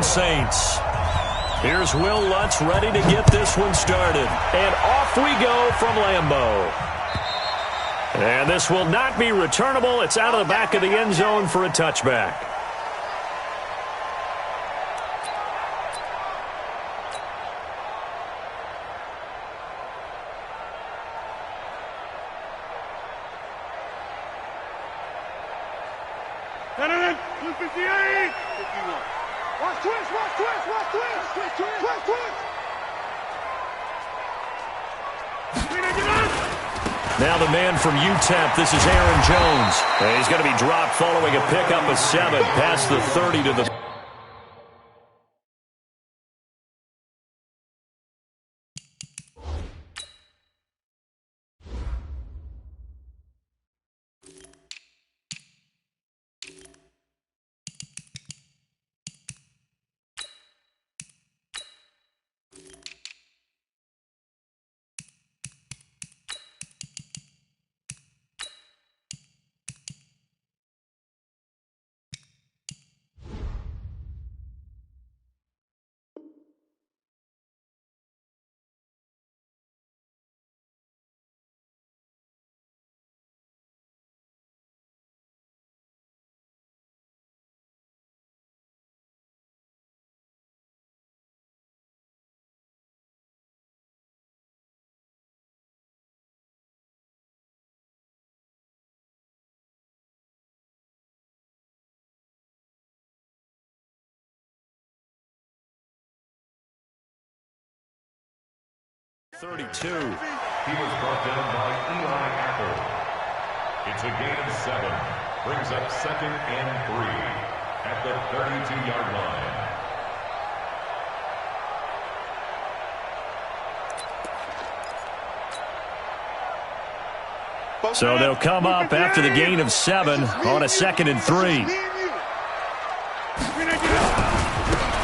Saints. Here's Will Lutz ready to get this one started. And off we go from Lambeau. And this will not be returnable. It's out of the back of the end zone for a touchback. Now the man from UTEP, this is Aaron Jones. And he's going to be dropped following a pickup of 7 past the 30 to the... .32. He was brought down by Eli Apple. It's a gain of 7. Brings up 2nd and 3 at the 32-yard line. So they'll come up after the gain of 7 on a 2nd and 3.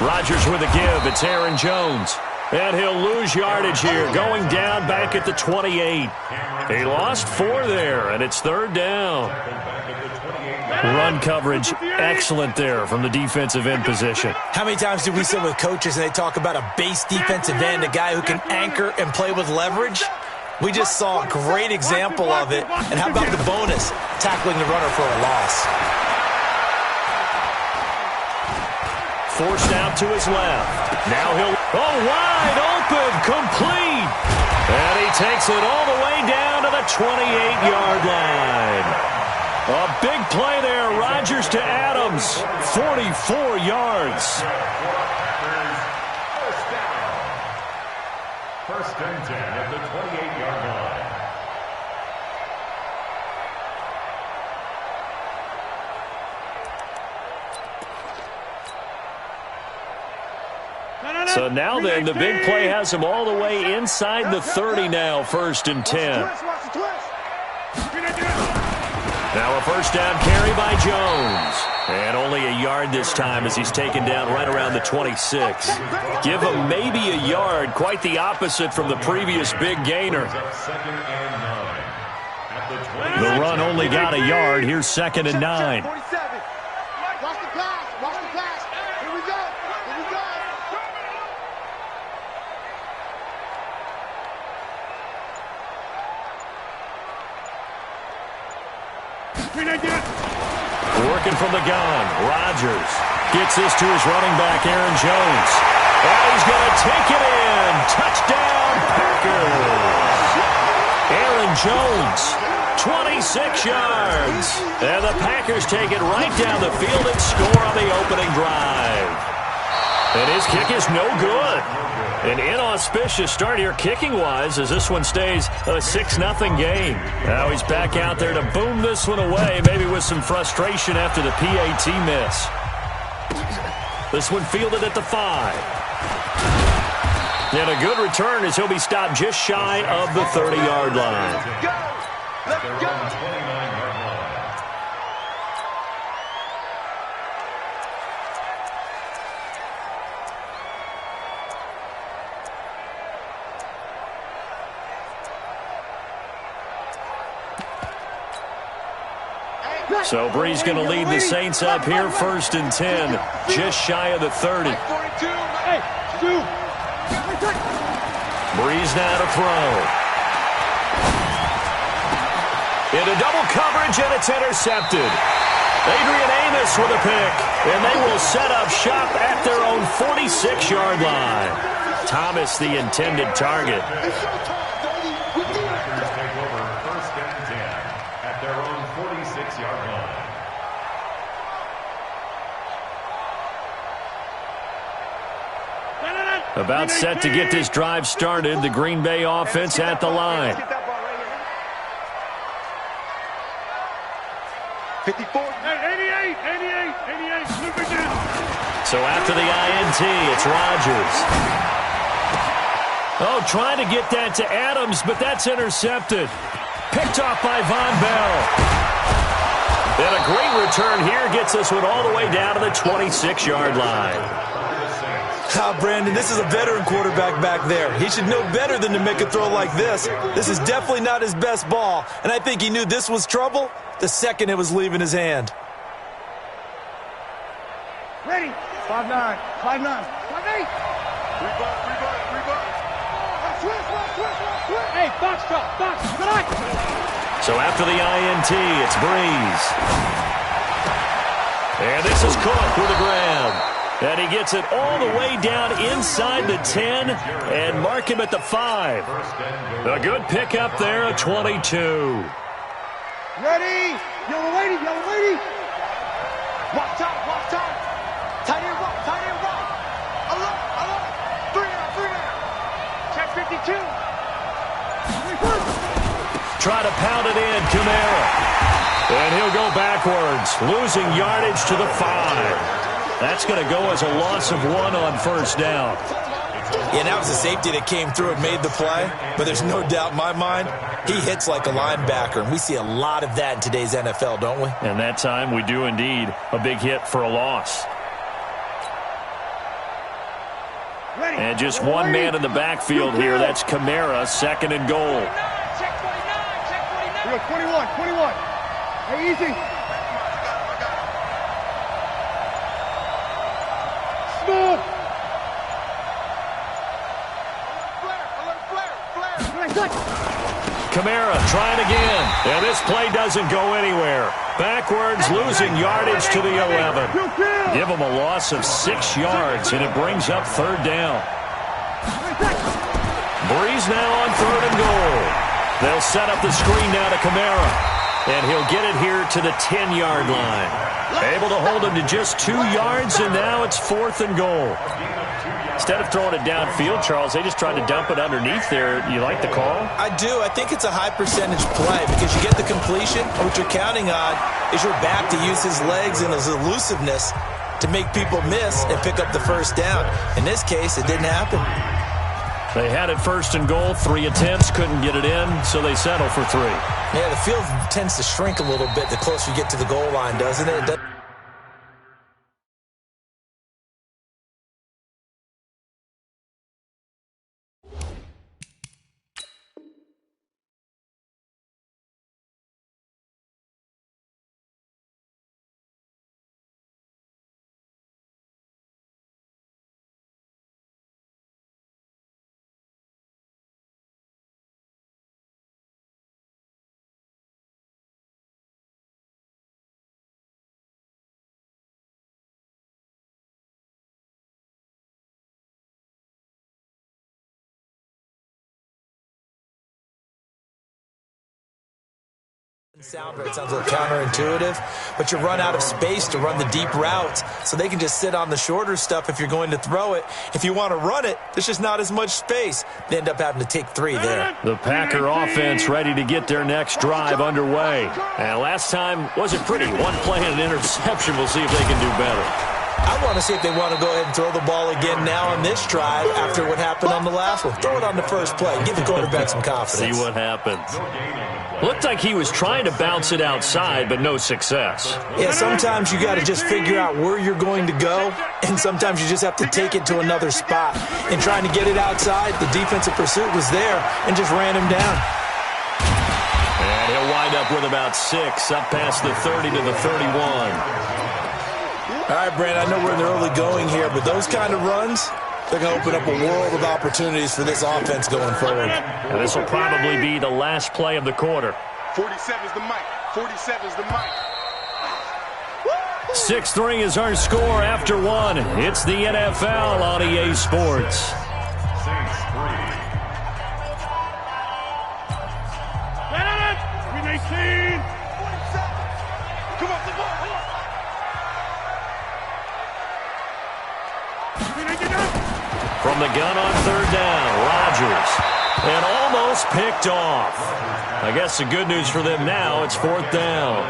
Rodgers with a give. It's Aaron Jones. And he'll lose yardage here, going down back at the 28. He lost 4 there, and it's 3rd down. Run coverage, excellent there from the defensive end position. How many times do we sit with coaches and they talk about a base defensive end, a guy who can anchor and play with leverage? We just saw a great example of it. And how about the bonus, tackling the runner for a loss? Forced out to his left. Now he'll... Oh, wide open, complete. And he takes it all the way down to the 28-yard line. A big play there. Rodgers to Adams. 44 yards. First and 10 at the 28-yard line. So now then, the big play has him all the way inside the 30 now, 1st and 10. Now a first down carry by Jones. And only a yard this time as he's taken down right around the 26. Give him maybe a yard, quite the opposite from the previous big gainer. The run only got a yard. Here's 2nd and 9. Working from the gun, Rodgers gets this to his running back, Aaron Jones. And he's going to take it in. Touchdown, Packers. Aaron Jones, 26 yards. And the Packers take it right down the field and score on the opening drive. And his kick is no good. An inauspicious start here kicking-wise as this one stays a 6-0 game. Now he's back out there to boom this one away, maybe with some frustration after the PAT miss. This one fielded at the 5. And a good return as he'll be stopped just shy of the 30-yard line. Let's go! 29-yard line. So Bree's going to lead the Saints up here, 1st and 10, just shy of the 30. Breeze now to throw. Into double coverage, and it's intercepted. Adrian Amos with a pick, and they will set up shop at their own 46-yard line. Thomas, the intended target. Packers take over 1st and 10 at their own 46-yard line. About set to get this drive started. The Green Bay offense at the line. 54. 88. So after the INT, it's Rodgers. Oh, trying to get that to Adams, but that's intercepted. Picked off by Von Bell. And a great return here gets this one all the way down to the 26-yard line. Brandon, this is a veteran quarterback back there. He should know better than to make a throw like this. This is definitely not his best ball, and I think he knew this was trouble the second it was leaving his hand. Ready. 5'9", 5'9", 5'8". Hey, box drop, box. So after the INT, it's Breeze. And this is Cook with a grab. And he gets it all the way down inside the 10 and mark him at the 5. A good pickup there, a 22. Ready. Yellow lady. Walk time. Tight end walk. Alone. 3 down. Check 52. Try to pound it in, Kamara. And he'll go backwards, losing yardage to the 5. That's going to go as a loss of 1 on 1st down. Yeah, that was a safety that came through and made the play, but there's no doubt in my mind he hits like a linebacker, and we see a lot of that in today's NFL, don't we? And that time we do indeed a big hit for a loss. And just one man in the backfield here. That's Kamara, 2nd and goal. Check 49. 21. Hey, easy. Smooth. Kamara trying again. And this play doesn't go anywhere. Backwards, losing yardage to the 11. Give him a loss of 6 yards, and it brings up 3rd down. Breeze now on 3rd and goal. They'll set up the screen now to Kamara. And he'll get it here to the 10-yard line. Able to hold him to just 2 yards, and now it's 4th and goal. Instead of throwing it downfield, Charles, they just tried to dump it underneath there. You like the call? I do. I think it's a high-percentage play because you get the completion. What you're counting on is your back to use his legs and his elusiveness to make people miss and pick up the 1st down. In this case, it didn't happen. They had it 1st and goal, 3 attempts, couldn't get it in, so they settle for 3. Yeah, the field tends to shrink a little bit the closer you get to the goal line, doesn't it? It sounds a little counterintuitive, but you run out of space to run the deep routes, so they can just sit on the shorter stuff if you're going to throw it. If you want to run it, there's just not as much space. They end up having to take 3 there. The Packer offense ready to get their next drive underway. And last time wasn't pretty. 1 play and an interception. We'll see if they can do better. I want to see if they want to go ahead and throw the ball again now on this drive after what happened on the last one. Throw it on the first play. Give the quarterback some confidence. See what happens. Looked like he was trying to bounce it outside, but no success. Yeah, sometimes you got to just figure out where you're going to go, and sometimes you just have to take it to another spot. And trying to get it outside, the defensive pursuit was there and just ran him down. And he'll wind wind up with about 6, up past the 30 to the 31. All right, Brandon, I know we're in the early going here, but those kind of runs, they're going to open up a world of opportunities for this offense going forward. And this will probably be the last play of the quarter. 47 is the mic. 47 is the mic. 6-3 is our score after 1. It's the NFL on EA Sports. Saints 3. Win 18. Come on, the ball. From the gun on 3rd down, Rodgers. And almost picked off. I guess the good news for them now, it's 4th down.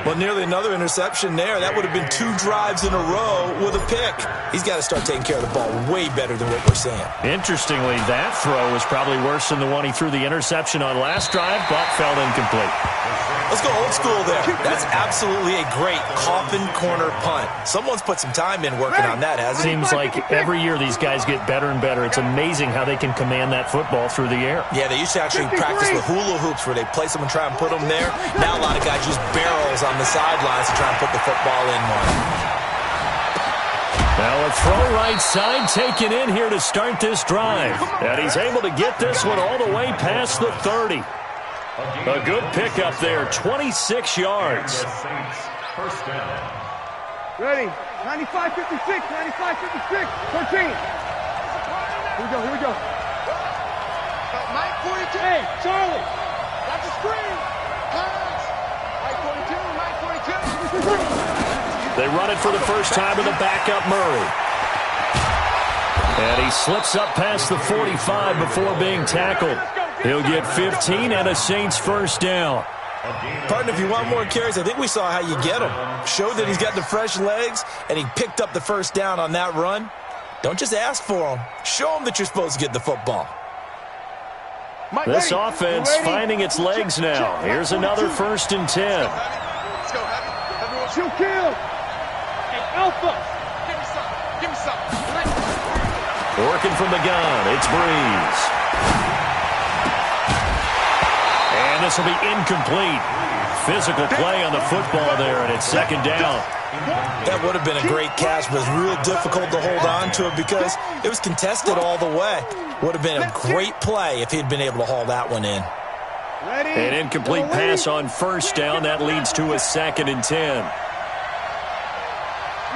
Well, nearly another interception there. That would have been 2 drives in a row with a pick. He's got to start taking care of the ball way better than what we're seeing. Interestingly, that throw was probably worse than the one he threw the interception on last drive, but fell incomplete. Let's go old school there. That's absolutely a great coffin corner punt. Someone's put some time in working on that, hasn't he? Seems like every year these guys get better and better. It's amazing how they can command that football through the air. Yeah, they used to actually practice with hula hoops where they place them and try and put them there. Now a lot of guys use barrels on the sidelines to try and put the football in one. Now a throw right side taken in here to start this drive. And he's able to get this one all the way past the 30. A good pickup there, 26 yards. First down. Ready. 95-56. 95-56. 14. Here we go. Mike 42. Hey, Charlie. That's a screen. Pass. Mike 42. Mike 42. They run it for the first time with a backup Murray. And he slips up past the 45 before being tackled. He'll get 15 and a Saints first down. Partner, if you want more carries, I think we saw how you get him. Showed that he's got the fresh legs, and he picked up the first down on that run. Don't just ask for him. Show him that you're supposed to get the football. This offense finding its legs now. Here's another 1st and 10. Let's go, Heavy. Everyone shoot kill. Hey, Alpha. Give me some. Working from the gun, it's Breeze. And this will be incomplete. Physical play on the football there, and it's 2nd down. That would have been a great catch, but it was real difficult to hold on to it because it was contested all the way. Would have been a great play if he'd been able to haul that one in. An incomplete pass on 1st down. That leads to a 2nd and 10.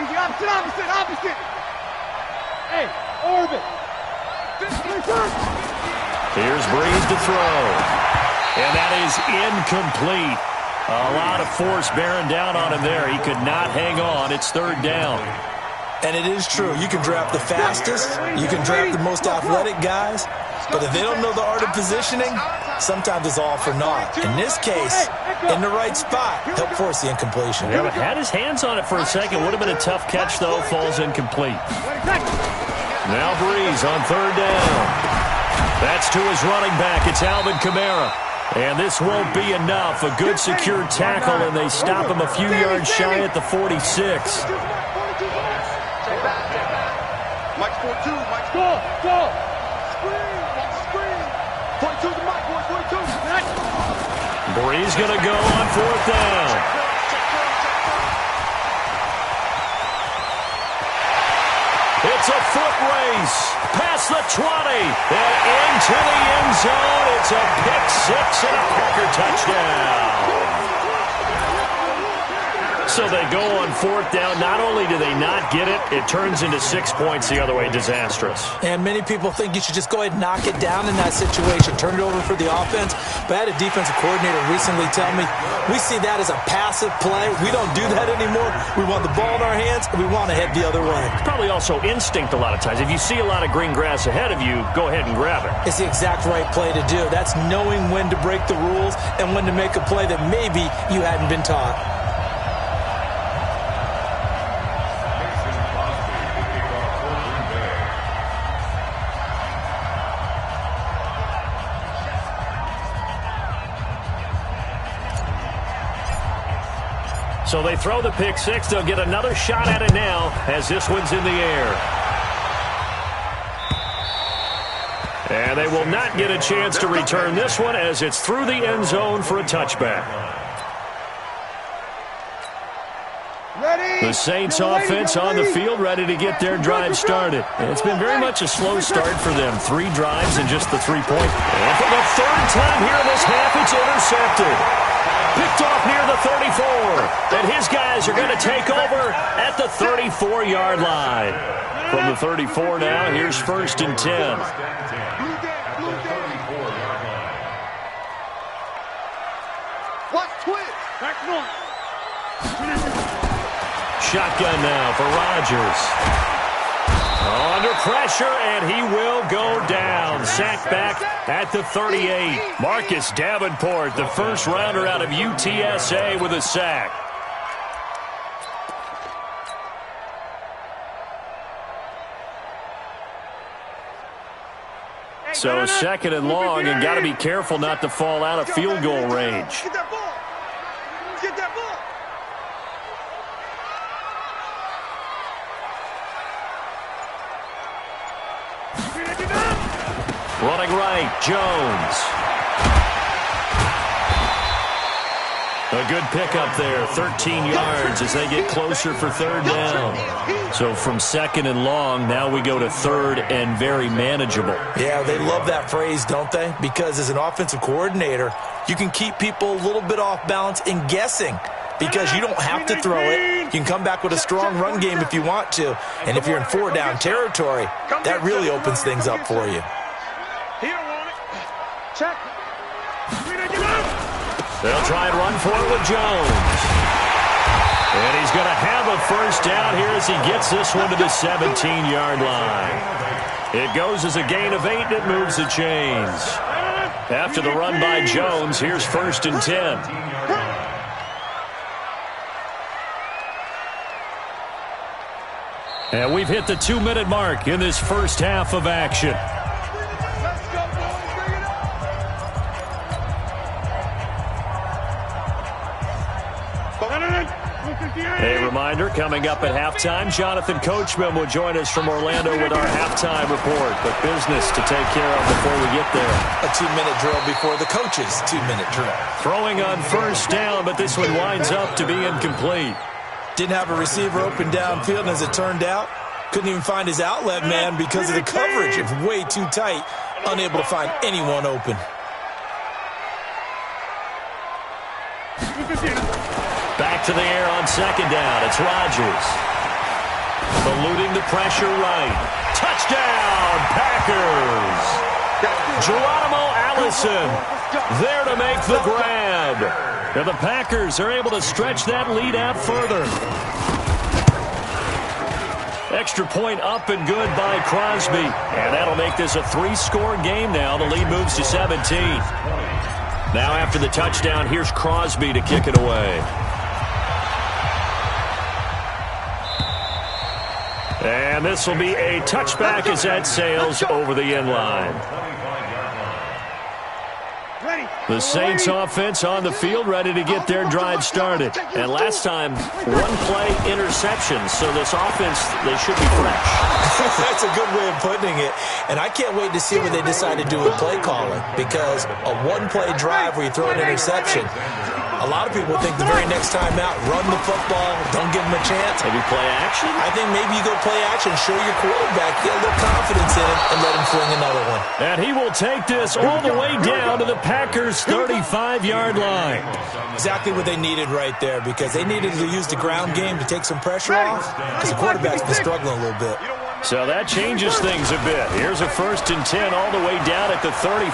Easy, opposite. Hey, orbit. Here's Breeze to throw. And that is incomplete. A lot of force bearing down on him there. He could not hang on. It's 3rd down. And it is true. You can draft the fastest. You can draft the most athletic guys. But if they don't know the art of positioning, sometimes it's all for naught. In this case, in the right spot, help force the incompletion. Yeah, had his hands on it for a second. Would have been a tough catch, though. Falls incomplete. Now Breeze on 3rd down. That's to his running back. It's Alvin Kamara. And this won't be enough. A good secure tackle, and they stop him a few yards shy at the 46. Mike's 4-2. Mike's go. Screen. 42 to Mike, 42. Breeze going to go on 4th down. It's a foot race past the 20 and into the end zone. It's a pick-6 and a Packer touchdown. So they go on 4th down. Not only do they not get it, it turns into 6 points the other way. Disastrous. And many people think you should just go ahead and knock it down in that situation, turn it over for the offense. But I had a defensive coordinator recently tell me, we see that as a passive play. We don't do that anymore. We want the ball in our hands, and we want to head the other way. It's probably also instinct a lot of times. If you see a lot of green grass ahead of you, go ahead and grab it. It's the exact right play to do. That's knowing when to break the rules and when to make a play that maybe you hadn't been taught. So they throw the pick-6. They'll get another shot at it now as this one's in the air. And they will not get a chance to return this one as it's through the end zone for a touchback. The Saints offense on the field, ready to get their drive started. And it's been very much a slow start for them. 3 drives and just the 3-point. And for the 3rd time here in this half, it's intercepted. Picked off near the 34. And his guys are going to take over at the 34-yard line. From the 34 now, here's 1st and 10. What? Twitch. Back one. Shotgun now for Rodgers. Under pressure, and he will go down. Sacked back at the 38. Marcus Davenport, the first rounder out of UTSA with a sack. So 2nd and long, and got to be careful not to fall out of field goal range. Get that ball. Get that ball. Running right, Jones. A good pickup there, 13 yards as they get closer for 3rd down. So from 2nd and long, now we go to 3rd and very manageable. Yeah, they love that phrase, don't they? Because as an offensive coordinator, you can keep people a little bit off balance and guessing because you don't have to throw it. You can come back with a strong run game if you want to. And if you're in 4-down territory, that really opens things up for you. He don't want it. Check. They'll try and run for it with Jones. And he's going to have a 1st down here as he gets this one to the 17-yard line. It goes as a gain of 8, and it moves the chains. After the run by Jones, here's 1st and 10. And we've hit the 2-minute mark in this first half of action. A reminder, coming up at halftime, Jonathan Coachman will join us from Orlando with our halftime report. But business to take care of before we get there. A 2-minute drill before the coach's 2-minute drill. Throwing on 1st down, but this one winds up to be incomplete. Didn't have a receiver open downfield, and as it turned out, couldn't even find his outlet man because of the coverage. It's way too tight, unable to find anyone open. Back to the air on 2nd down. It's Rodgers. Eluding the pressure right. Touchdown, Packers. Geronimo Allison there to make the grab. And the Packers are able to stretch that lead out further. Extra point up and good by Crosby. And that'll make this a 3-score game now. The lead moves to 17. Now after the touchdown, here's Crosby to kick it away. And this will be a touchback as that sails over the end line. The Saints offense on the field, ready to get their drive started. And last time, 1-play interception. So this offense, they should be fresh. That's a good way of putting it. And I can't wait to see what they decide to do with play calling. Because a 1-play drive where you throw an interception, a lot of people think the very next time out, run the football, don't give them a chance. Maybe play action? I think maybe you go play action, show your quarterback, get a little confidence in it, and let him fling another one. And he will take this all the way down to the Packers' 35-yard line. Exactly what they needed right there, because they needed to use the ground game to take some pressure off, because the quarterback's been struggling a little bit. So that changes things a bit. Here's a 1st and 10 all the way down at the 35.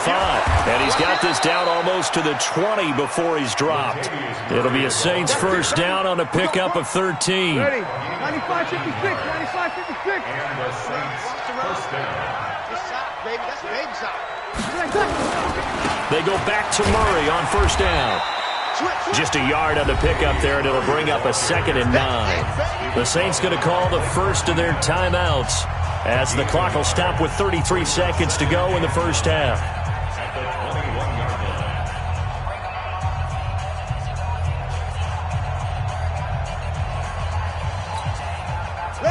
And he's got this down almost to the 20 before he's dropped. It'll be a Saints 1st down on a pickup of 13. Ready. 95-56. 95-56. And the Saints 1st down. Baby, that's baby side. They go back to Murray on 1st down. Just a yard on the pickup there, and it'll bring up a 2nd and 9. The Saints going to call the first of their timeouts as the clock will stop with 33 seconds to go in the first half.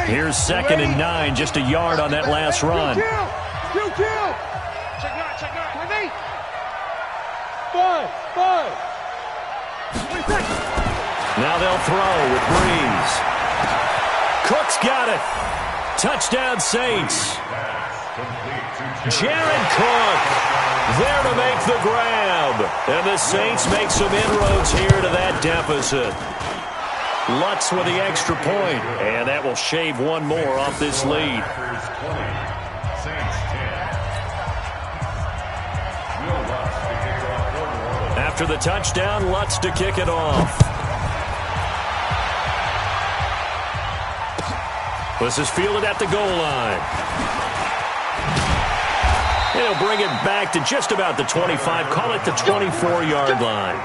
Here's 2nd and 9, just a yard on that last run. Five. Now they'll throw with Breeze. Cook's got it. Touchdown, Saints. Jared Cook there to make the grab. And the Saints make some inroads here to that deficit. Lutz with the extra point, and that will shave one more off this lead. After the touchdown, Lutz to kick it off. This is fielded at the goal line. He'll bring it back to just about the 25, call it the 24-yard line.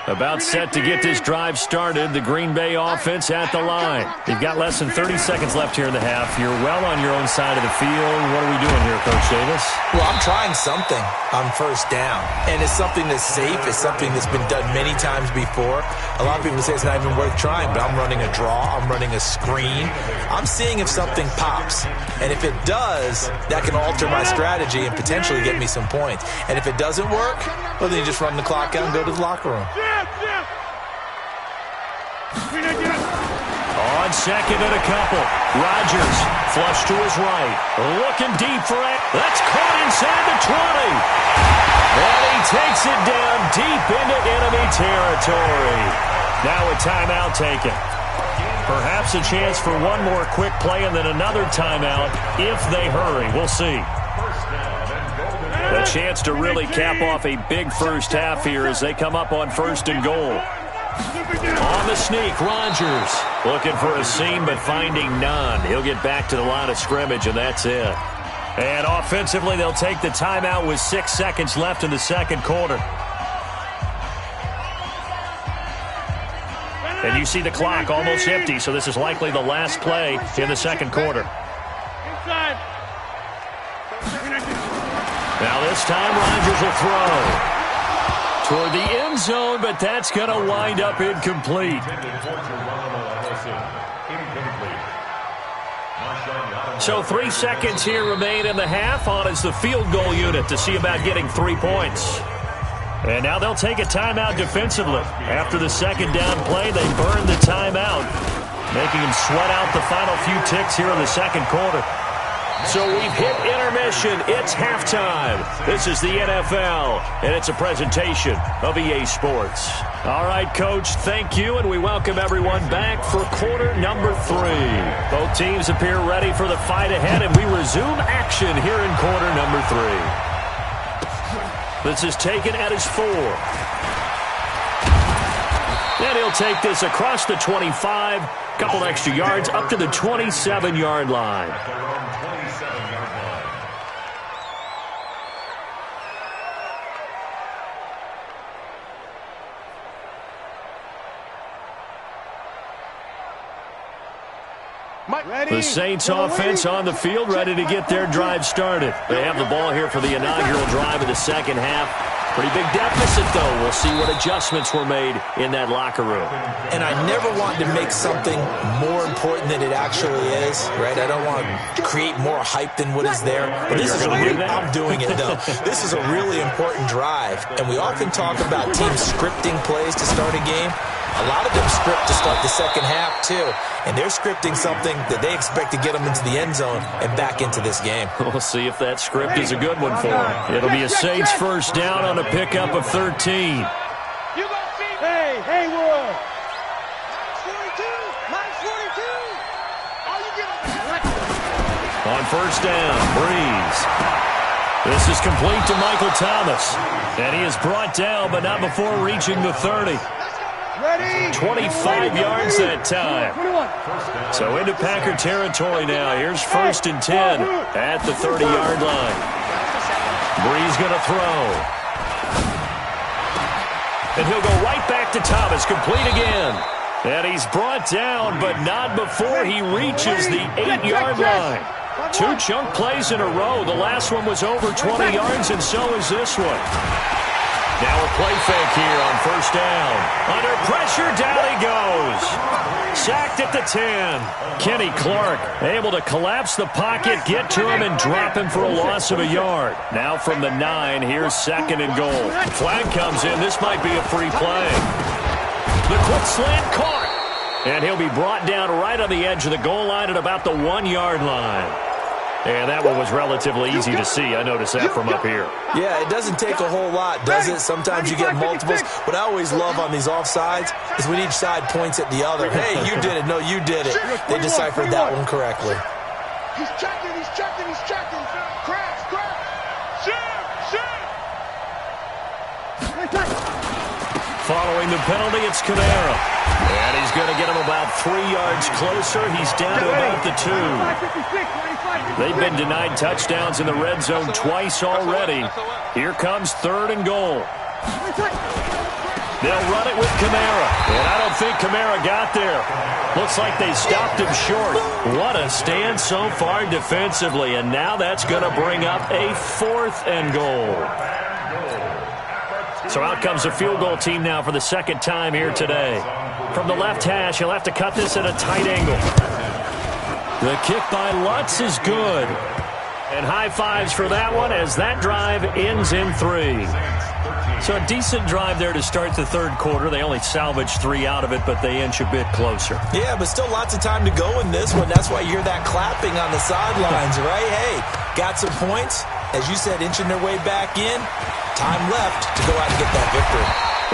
About set to get this drive started. The Green Bay offense at the line. You've got less than 30 seconds left here in the half. You're well on your own side of the field. What are we doing here, Coach Davis? Well, I'm trying something on first down. And it's something that's safe. It's something that's been done many times before. A lot of people say it's not even worth trying, but I'm running a draw. I'm running a screen. I'm seeing if something pops. And if it does, that can alter my strategy and potentially get me some points. And if it doesn't work, well, then you just run the clock out and go to the locker room. On second and a couple. Rodgers flush to his right. Looking deep for it. That's caught inside the 20. And he takes it down deep into enemy territory. Now a timeout taken. Perhaps a chance for one more quick play and then another timeout if they hurry. We'll see. A chance to really cap off a big first half here as they come up on first and goal. On the sneak, Rodgers looking for a seam but finding none. He'll get back to the line of scrimmage, and that's it. And offensively, they'll take the timeout with 6 seconds left in the second quarter. And you see the clock almost empty, so this is likely the last play in the second quarter. Now this time, Rodgers will throw toward the end zone, but that's going to wind up incomplete. So 3 seconds here remain in the half. On is the field goal unit to see about getting 3 points. And now they'll take a timeout defensively. After the second down play, they burn the timeout, making them sweat out the final few ticks here in the second quarter. So we've hit intermission. It's halftime. This is the NFL, and it's a presentation of EA Sports. All right, Coach, thank you, and we welcome everyone back for quarter number 3. Both teams appear ready for the fight ahead, and we resume action here in quarter number 3. This is taken at his 4. And he'll take this across the 25, couple extra yards up to the 27-yard line. The Saints offense on the field, ready to get their drive started. They have the ball here for the inaugural drive of the second half. Pretty big deficit, though. We'll see what adjustments were made in that locker room. And I never want to make something more important than it actually is, right? I don't want to create more hype than what is there. But this is I'm doing it, though. This is a really important drive. And we often talk about teams scripting plays to start a game. A lot of them script to start the second half, too. And they're scripting something that they expect to get them into the end zone and back into this game. We'll see if that script is a good one for them. It'll be a Saints first down on a pickup of 13. Hey, Haywood. Mine's 42. On first down, Breeze. This is complete to Michael Thomas. And he is brought down, but not before reaching the 30. 25 yards that time. So into Packer territory now. Here's first and 10 at the 30-yard line. Breeze going to throw. And he'll go right back to Thomas, complete again. And he's brought down, but not before he reaches the 8-yard line. 2 chunk plays in a row. The last one was over 20 yards, and so is this one. Now a play fake here on first down. Under pressure, down he goes. Sacked at the 10. Kenny Clark able to collapse the pocket, get to him, and drop him for a loss of a yard. Now from the 9, here's 2nd and goal. Flag comes in. This might be a free play. The quick slant caught. And he'll be brought down right on the edge of the goal line at about the 1-yard line. And that one was relatively easy to see. I noticed that from up here. Yeah, it doesn't take a whole lot, does it? Sometimes you get multiples. What I always love on these offsides is when each side points at the other. Hey, you did it. No, you did it. They deciphered that one correctly. He's checking, he's checking, he's checking. Crash, crash. Shoot, shoot. Following the penalty, it's Kamara. And he's going to get him about 3 yards closer. He's down to about the 2. They've been denied touchdowns in the red zone twice already. Here comes 3rd and goal. They'll run it with Kamara. And I don't think Kamara got there. Looks like they stopped him short. What a stand so far defensively. And now that's going to bring up a 4th and goal. So out comes a field goal team now for the 2nd time here today. From the left hash, he'll have to cut this at a tight angle. The kick by Lutz is good. And high fives for that one as that drive ends in 3. So a decent drive there to start the 3rd quarter. They only salvaged 3 out of it, but they inch a bit closer. Yeah, but still lots of time to go in this one. That's why you hear that clapping on the sidelines, right? Hey, got some points. As you said, inching their way back in. Time left to go out and get that victory.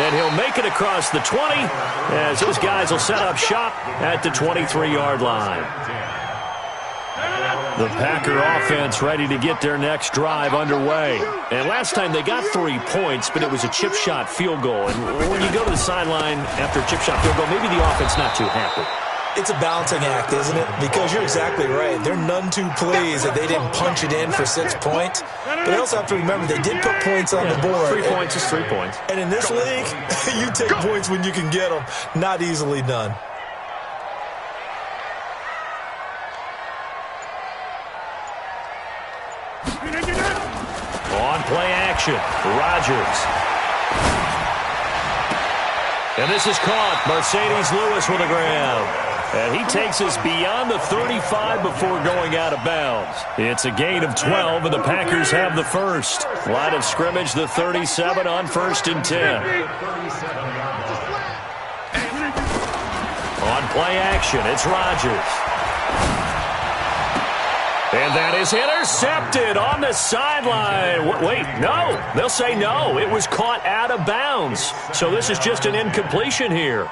And he'll make it across the 20 as those guys will set up shop at the 23-yard line. The Packer offense ready to get their next drive underway. And last time they got 3 points, but it was a chip shot field goal. And when you go to the sideline after a chip shot field goal, maybe the offense not too happy. It's a balancing act, isn't it? Because you're exactly right. They're none too pleased that they didn't punch it in for 6 points. But they also have to remember they did put points on the board. 3 points is 3 points. And in this league, you take points when you can get them. Not easily done. On play action, Rodgers. And this is caught. Mercedes Lewis with a grab. And he takes us beyond the 35 before going out of bounds. It's a gain of 12, and the Packers have the first. Line of scrimmage, the 37 on 1st and 10. On play action, it's Rodgers. And that is intercepted on the sideline. Wait, no. They'll say no. It was caught out of bounds. So this is just an incompletion here.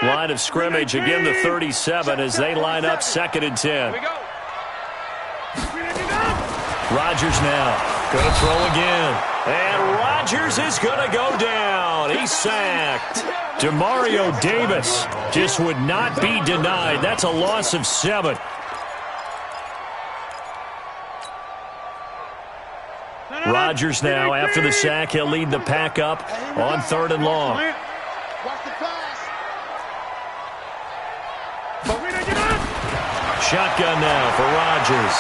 Line of scrimmage, again the 37 as they line up 2nd and 10. Rodgers now going to throw again. And Rodgers is going to go down. He's sacked. Demario Davis just would not be denied. That's a loss of 7. Rodgers now, after the sack, he'll lead the pack up on 3rd and long. Shotgun now for Rodgers.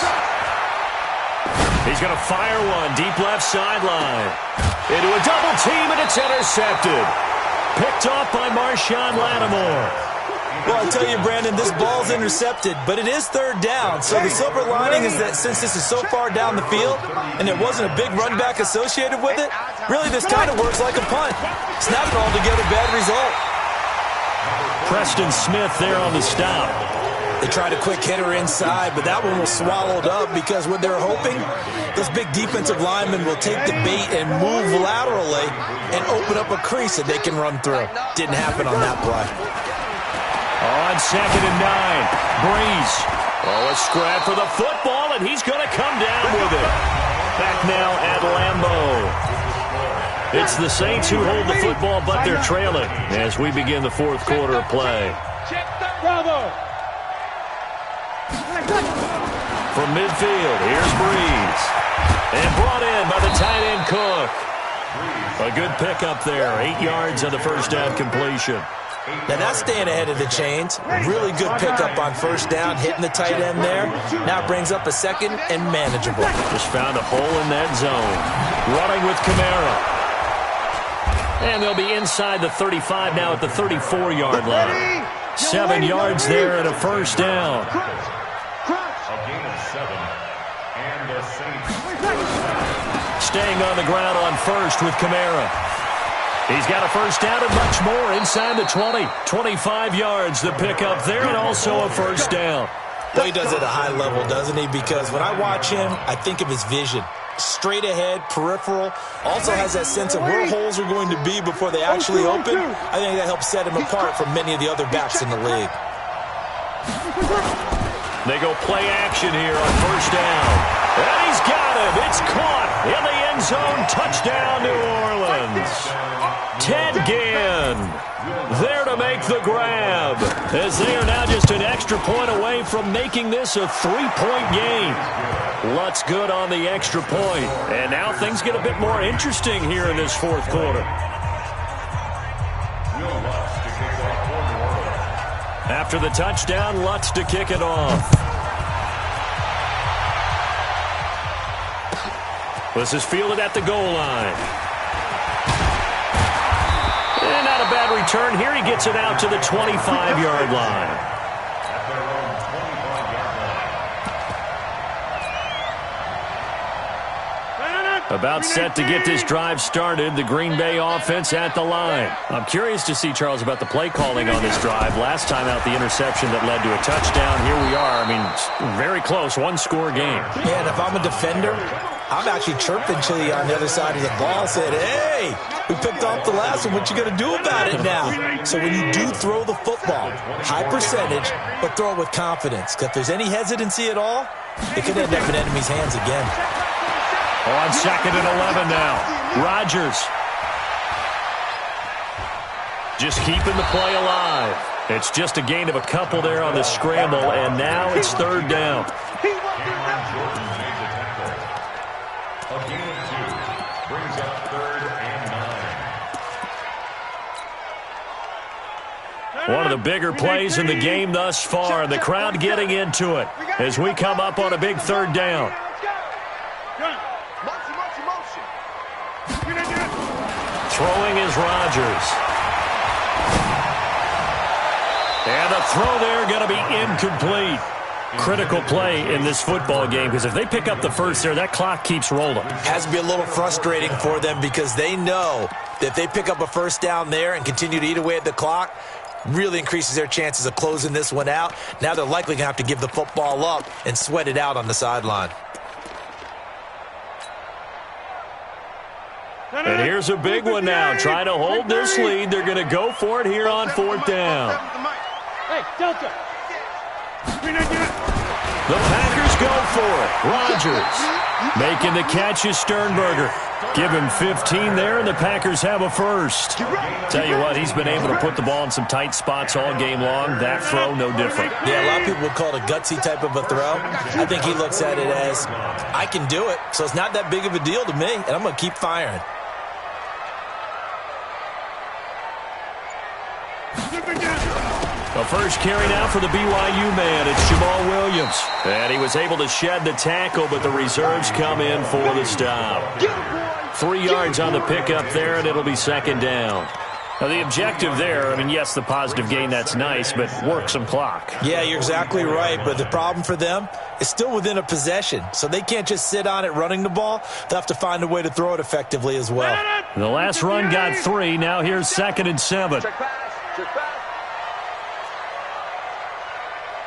He's going to fire one deep left sideline. Into a double team, and it's intercepted. Picked off by Marshawn Lattimore. Well, I tell you, Brandon, this ball's intercepted, but it is 3rd down. So the silver lining is that since this is so far down the field and there wasn't a big run back associated with it, really this kind of works like a punt. It's not an altogether bad result. Preston Smith there on the stop. They tried a quick hitter inside, but that one was swallowed up because what they're hoping, those big defensive linemen will take the bait and move laterally and open up a crease that they can run through. Didn't happen on that play. On 2nd and 9, Breeze. Oh, a scrap for the football, and he's going to come down with it. Back now at Lambeau. It's the Saints who hold the football, but they're trailing as we begin the 4th quarter of play. Check 30. Bravo. From midfield, here's Breeze. And brought in by the tight end Cook. A good pickup there. 8 yards on the first down completion. Now that's staying ahead of the chains. Really good pickup on first down, hitting the tight end there. Now brings up a second and manageable. Just found a hole in that zone. Running with Kamara. And they'll be inside the 35 now at the 34-yard line. 7 yards there and a first down. A gain of 7. And the Saints. Staying on the ground on first with Kamara. He's got a first down and much more inside the 20. 25 yards the pickup there and also a first down. Well, he does it at a high level, doesn't he? Because when I watch him, I think of his vision. Straight ahead, peripheral. Also has that sense of where holes are going to be before they actually open. I think that helps set him apart from many of the other backs in the league. They go play action here on first down. And he's got him. It's caught in the end zone. Touchdown, New Orleans. Ted Ginn there to make the grab, as they are now just an extra point away from making this a 3-point game. Lutz good on the extra point. And now things get a bit more interesting here in this fourth quarter. After the touchdown, Lutz to kick it off. This is fielded at the goal line. And not a bad return here. He gets it out to the 25-yard line. About set to get this drive started. The Green Bay offense at the line. I'm curious to see, Charles, about the play calling on this drive. Last time out, the interception that led to a touchdown. Here we are. I mean, very close. One-score game. Yeah, and if I'm a defender, I'm actually chirping Chili on the other side of the ball, saying, hey, we picked off the last one. What you going to do about it now? So when you do throw the football, high percentage, but throw it with confidence. Because if there's any hesitancy at all, it could end up in enemy's hands again. On second and 11 now. Rodgers. Just keeping the play alive. It's just a gain of a couple there on the scramble, and now it's third down. A gain of 2 brings up 3rd and 9. One of the bigger plays in the game thus far, and the crowd getting into it as we come up on a big third down. Throwing is Rodgers. And the throw there going to be incomplete. Critical play in this football game, because if they pick up the first there, that clock keeps rolling. Has to be a little frustrating for them, because they know that if they pick up a first down there and continue to eat away at the clock, really increases their chances of closing this one out. Now they're likely going to have to give the football up and sweat it out on the sideline. And here's a big one now. Trying to hold this lead. They're going to go for it here on fourth down. Hey, Delta. The Packers go for it. Rodgers making the catch is Sternberger. Give him 15 there, and the Packers have a first. Tell you what, he's been able to put the ball in some tight spots all game long. That throw, no different. Yeah, a lot of people would call it a gutsy type of a throw. I think he looks at it as, I can do it, so it's not that big of a deal to me, and I'm going to keep firing. The first carry now for the BYU man. It's Jamal Williams. And he was able to shed the tackle, but the reserves come in for the stop. 3 yards on the pickup there, and it'll be second down. Now, the objective there, I mean, yes, the positive gain, that's nice, but work some clock. Yeah, you're exactly right, but the problem for them is still within a possession, so they can't just sit on it running the ball. They'll have to find a way to throw it effectively as well. The last run got 3. Now here's 2nd and 7. Check pass.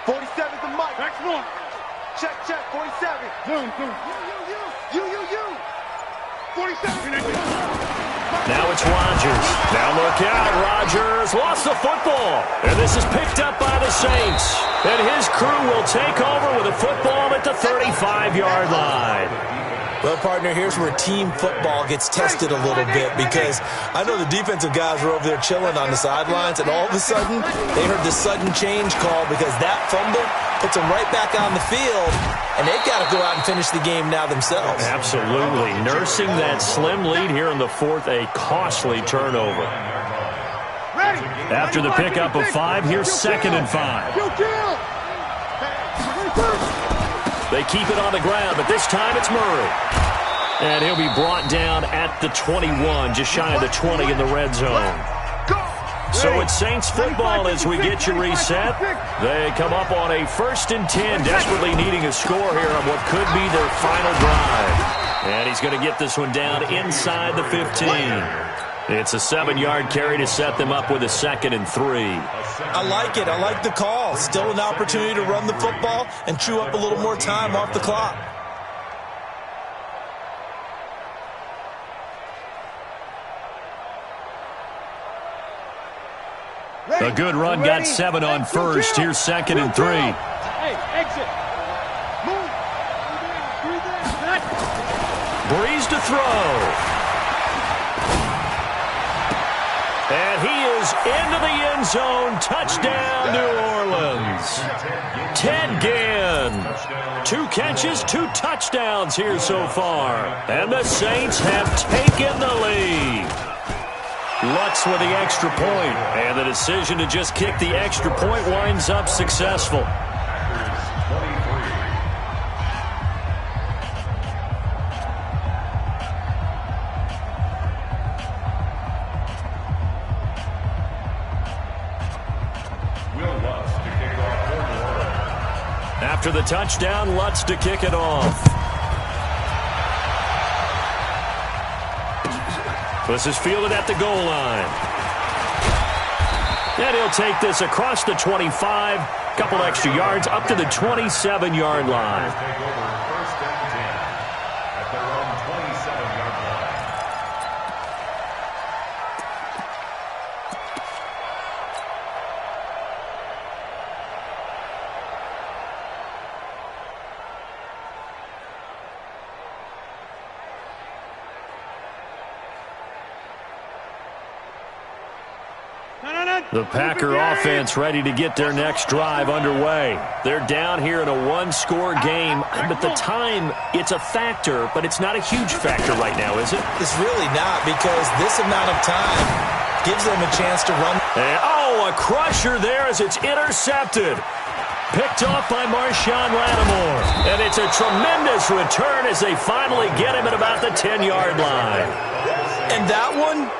47's the mic. Next one. Check, 47. You. 47. Now it's Rodgers. Now look out. Rodgers lost the football. And this is picked up by the Saints. And his crew will take over with a football at the 35-yard line. Well, partner, here's where team football gets tested a little bit, because I know the defensive guys were over there chilling on the sidelines, and all of a sudden they heard the sudden change call because that fumble puts them right back on the field, and they've got to go out and finish the game now themselves. Absolutely. Nursing that slim lead here in the fourth, a costly turnover. After the pickup of 5, here's 2nd and 5. They keep it on the ground, but this time it's Murray. And he'll be brought down at the 21, just shy of the 20 in the red zone. So it's Saints football as we get you reset. They come up on a 1st and 10, desperately needing a score here on what could be their final drive. And he's going to get this one down inside the 15. It's a 7-yard carry to set them up with a 2nd and 3. I like it. I like the call. Still an opportunity to run the football and chew up a little more time off the clock. A good run got 7 on 1st. Here's 2nd and 3. Hey, exit. Move. Breeze to throw. And he is into the end zone. Touchdown, New Orleans. Ted Ginn. 2 catches, 2 touchdowns here so far. And the Saints have taken the lead. Lutz with the extra point, and the decision to just kick the extra point winds up successful. After the touchdown, Lutz to kick it off. This is fielded at the goal line. And he'll take this across the 25, couple extra yards, up to the 27-yard line. Take over 1st and 10 at their own 27-yard line. The Packer offense ready to get their next drive underway. They're down here in a 1-score game, but the time, it's a factor, but it's not a huge factor right now, is it? It's really not, because this amount of time gives them a chance to run. And, a crusher there as it's intercepted. Picked off by Marshawn Lattimore. And it's a tremendous return as they finally get him at about the 10-yard line. And that one,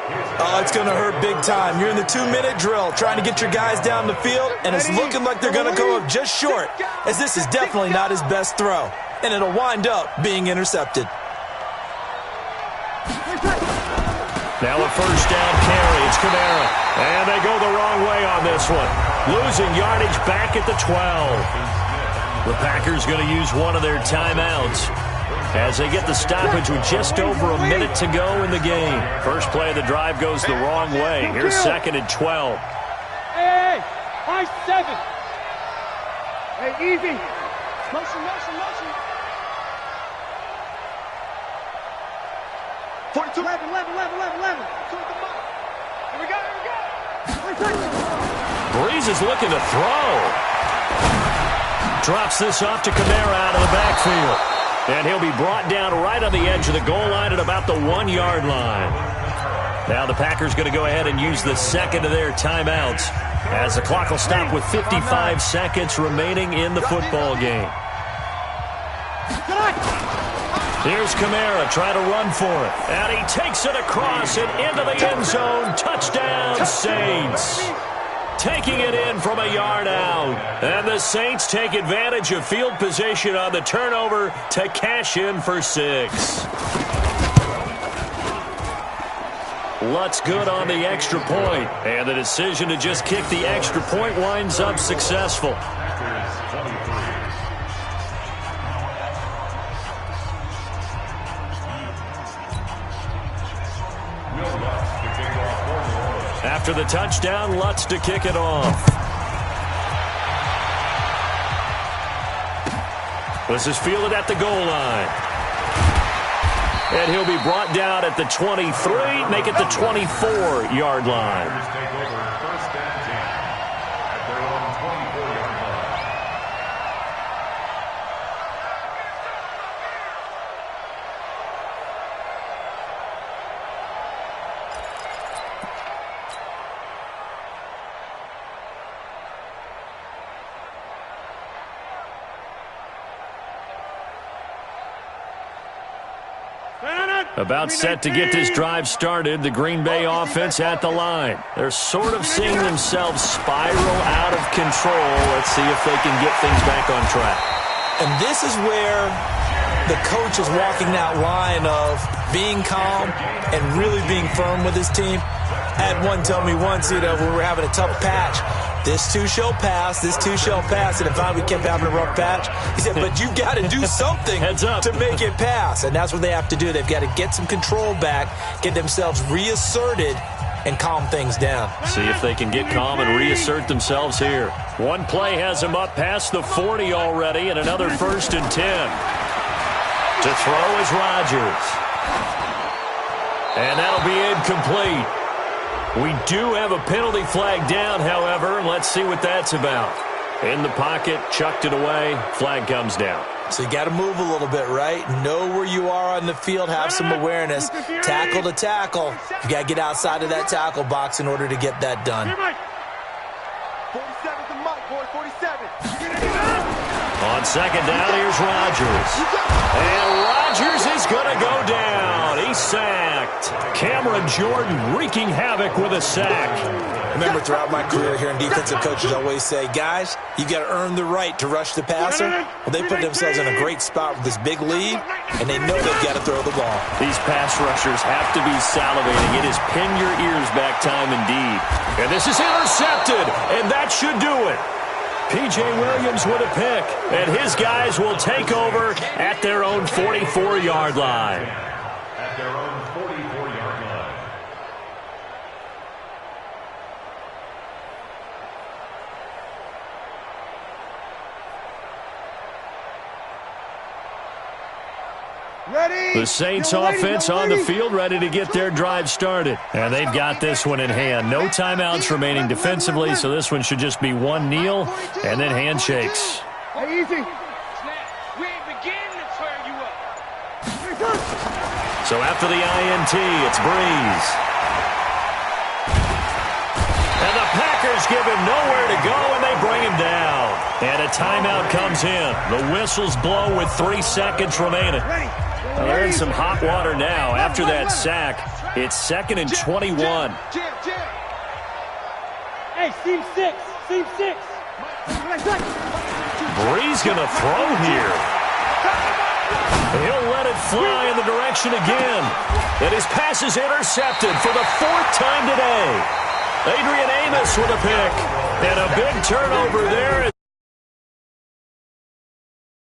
it's going to hurt big time. You're in the 2-minute drill trying to get your guys down the field, and it's looking like they're going to go up just short, as this is definitely not his best throw. And it'll wind up being intercepted. Now a 1st down carry. It's Kamara. And they go the wrong way on this one. Losing yardage back at the 12. The Packers going to use one of their timeouts as they get the stoppage with just over a minute to go in the game. First play of the drive goes the wrong way. Here's 2nd and 12. Hey, high 7. Hey, easy. Motion. 42. 11. Here we go. Breeze is looking to throw. Drops this off to Kamara out of the backfield. And he'll be brought down right on the edge of the goal line at about the 1-yard line. Now the Packers going to go ahead and use the 2nd of their timeouts as the clock will stop with 55 seconds remaining in the football game. Here's Kamara trying to run for it. And he takes it across and into the end zone. Touchdown, Saints. Taking it in from a yard out. And the Saints take advantage of field position on the turnover to cash in for 6. Lutz good on the extra point. And the decision to just kick the extra point winds up successful. After the touchdown, Lutz to kick it off. This is fielded at the goal line. And he'll be brought down at the 23, make it the 24-yard line. Take over first and 10 at their own 24-yard line. About set to get this drive started, the Green Bay offense at the line. They're sort of seeing themselves spiral out of control. Let's see if they can get things back on track. And this is where the coach is walking that line of being calm and really being firm with his team. I had one tell me once, when we were having a tough patch, this too shall pass, this too shall pass. And if we kept having a rough patch, he said, but you've got to do something to make it pass. And that's what they have to do. They've got to get some control back, get themselves reasserted, and calm things down. See if they can get calm and reassert themselves here. One play has them up past the 40 already, and another 1st and 10. To throw is Rodgers. And that'll be incomplete. We do have a penalty flag down, however. Let's see what that's about. In the pocket, chucked it away. Flag comes down. So you got to move a little bit, right? Know where you are on the field. Have some awareness. Tackle to tackle. You got to get outside of that tackle box in order to get that done. 47 to Mike, boy, 47. On second down, here's Rodgers. And Rodgers is going to go down. He's sacked. Cameron Jordan wreaking havoc with a sack. Remember, throughout my career here in defensive coaches always say, guys, you've got to earn the right to rush the passer. Well, they put themselves in a great spot with this big lead, and they know they've got to throw the ball. These pass rushers have to be salivating. It is pin your ears back time indeed. And this is intercepted, and that should do it. P.J. Williams with a pick, and his guys will take over at their own 44-yard line. At their own 44-yard line. Ready? The Saints offense on the field, ready to get their drive started. And they've got this one in hand. No timeouts remaining defensively, so this one should just be one kneel and then handshakes. Hey, easy. We ain't beginning to tear you up. So after the INT, it's Breeze. And the Packers give him nowhere to go, and they bring him down. And a timeout comes in. The whistles blow with 3 seconds remaining. Well, they're in some hot water now. After that sack, it's 2nd and 21. Hey, seam 6. Seam 6. Breeze going to throw here. He'll let it fly in the direction again. And his pass is intercepted for the 4th time today. Adrian Amos with a pick. And a big turnover there